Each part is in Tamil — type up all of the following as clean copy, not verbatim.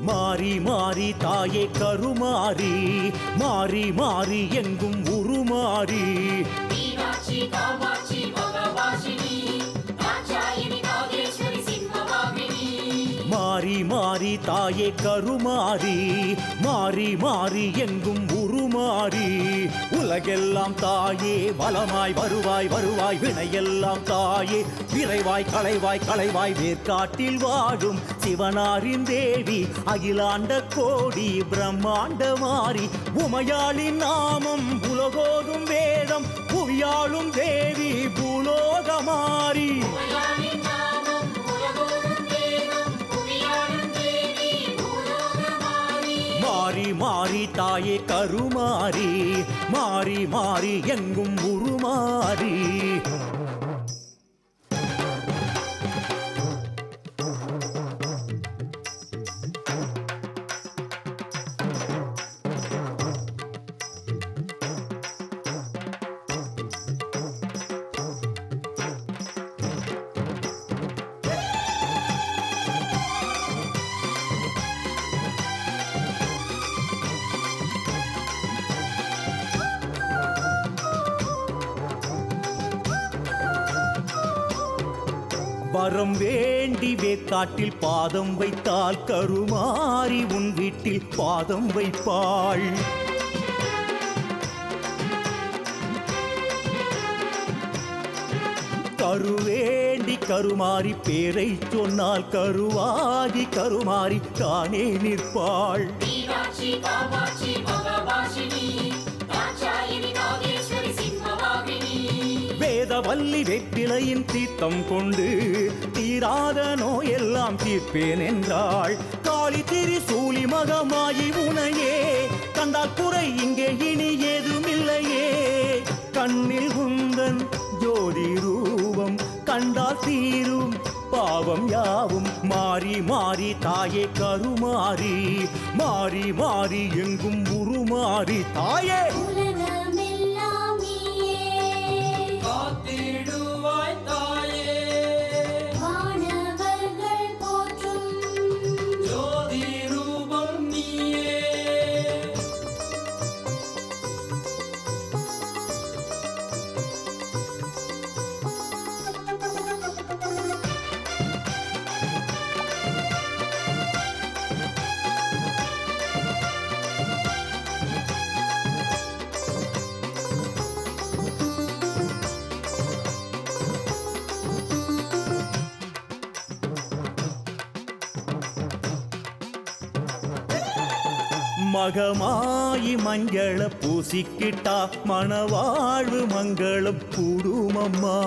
மாறி மாறி தாயே கருமாறி மாறி மாறி எங்கும் உருமாறி மாறி மாறி தாயே கருமாறி மாறி மாறி எங்கும் உருமாறி உலகெல்லாம் தாயே வளமாய் வருவாய் வருவாய் வினையெல்லாம் தாயே விரைவாய் களைவாய் களைவாய் வேர்க்காட்டில் வாழும் சிவனாரின் தேவி அகிலாண்ட கோடி பிரம்மாண்ட மாறி உமையாளின் நாமம் உலகோதும் வேதம் புவியாளும் தேவி பூலோகமாரி மாறி மாறி தாயே கருமாறி மாறி மாறி எங்கும் உருமாறி வரம் வேண்டி வேக்காட்டில் பாதம் வைத்தால் கருமாறி உன் வீட்டில் பாதம் வைப்பாள் கருவேண்டி கருமாறி பேரை சொன்னால் கருவாகி கருமாறி தானே நிற்பாள் வேதவல்லி வெற்றிலையின் தீர்த்தம் கொண்டு தீராத நோயெல்லாம் தீர்ப்பேன் என்றாள் காளி திரி சூலி மகமாயி உனையே கண்டால் குறை இங்கே இனி ஏதுமில்லையே கண்ணில் உந்தன் ஜோதி ரூபம் கண்டால் தீரும் பாவம் யாவும் மாறி மாறி தாயே கருமாறி மாறி மாறி எங்கும் உருமாறி தாயே மகமாயி மஞ்சள பூசிக்கிட்டா மணவாழ்வு மங்களம் கூடுமம்மா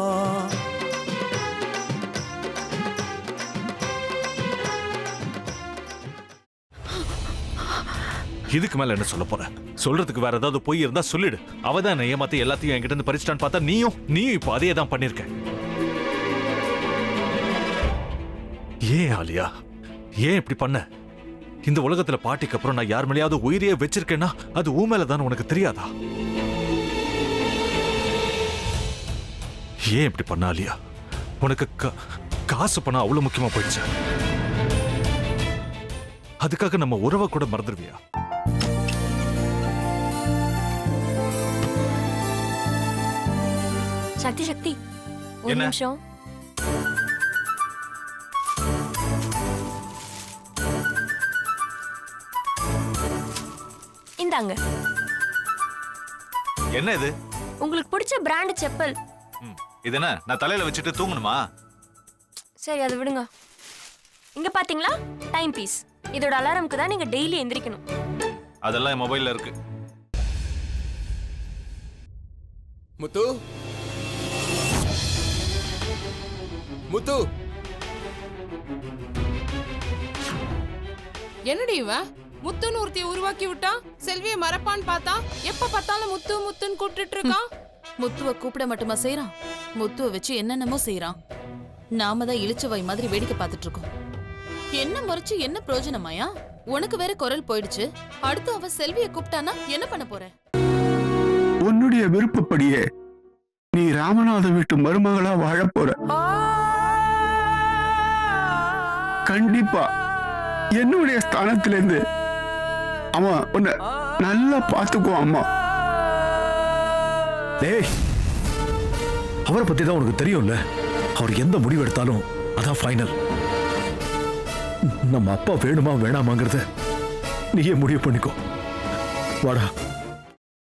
இதுக்கு மேல என்ன சொல்ல போற? சொல்றதுக்கு வேற ஏதாவது போய் இருந்தா சொல்லிடு. அவதான் என்ன ஏமாத்தி எல்லாத்தையும் என்கிட்ட இருந்து பறிச்சிட்டான்னு பார்த்தா நீயும் இப்ப அதே தான் பண்ணிருக்க. ஏன் ஆலியா, ஏன் இப்படி பண்ண? இந்த உலகத்துல பாட்டிக்கு அப்புறம் நான் யார் மேலேயாவது உயிரியே வச்சிருக்கேன்னா அது ஊ மேலதான் உனக்கு தெரியாதா? ஏன் இப்படி பண்ண ஆலியா? உனக்கு காசு பணம் அவ்வளவு முக்கியமா போயிடுச்சு. அதுக்காக நம்ம உறவை கூட மறந்துடுவியா? சக்தி சக்தி ஒரு நிமிஷம். இந்தாங்க. என்ன இது? உங்களுக்கு பிடிச்ச பிராண்ட் செப்பல். இது என்ன நான் தலையில வச்சிட்டு தூங்கணுமா? சரி அது விடுங்க. இங்க பாத்தீங்களா டைம் பீஸ். இதோட அலாரம்க்கு தான் நீங்க டெய்லி எந்திரிக்கணும். அதெல்லாம் மொபைல்ல இருக்கு. முத்து முத்து என்னடி இவன் முத்துன்னு ஒருத்தைய உருவாக்கி விட்டான். செல்வியை மறப்பான்னு பார்த்தா எப்ப பார்த்தாலும் முத்து முத்துன்னு கூப்பிட்டு இருக்கான். முத்துவ கூப்பிட மட்டுமா செய்யறான், முத்துவ வச்சு என்னென்னமோ செய்யறான். நாம தான் இழிச்சவாய் மாதிரி வேடிக்கை பார்த்துட்டு இருக்கோம். என்ன முறைச்சு என்ன பிரயோஜனமாயா? உனக்கு வேற குரல் போயிடுச்சு. அடுத்து அவ செல்வியை கூப்பிட்டானா என்ன பண்ண போற? உன்னுடைய விருப்பப்படியே நீ ராமநாத வீட்டு மருமகளா வாழ போற. கண்டிப்பா என்னுடைய ஸ்தானத்திலிருந்து அவன் உன்னை நல்லா பார்த்துக்குவான் அம்மா. டேய், அவரை பத்தி தான் உனக்கு தெரியும்ல. அவர் எந்த முடிவு எடுத்தாலும் அதான் ஃபைனல். நம்ம அப்பா வேணுமா வேணாமாங்கிறத நீயே முடிவு பண்ணிக்கோ. வாடா.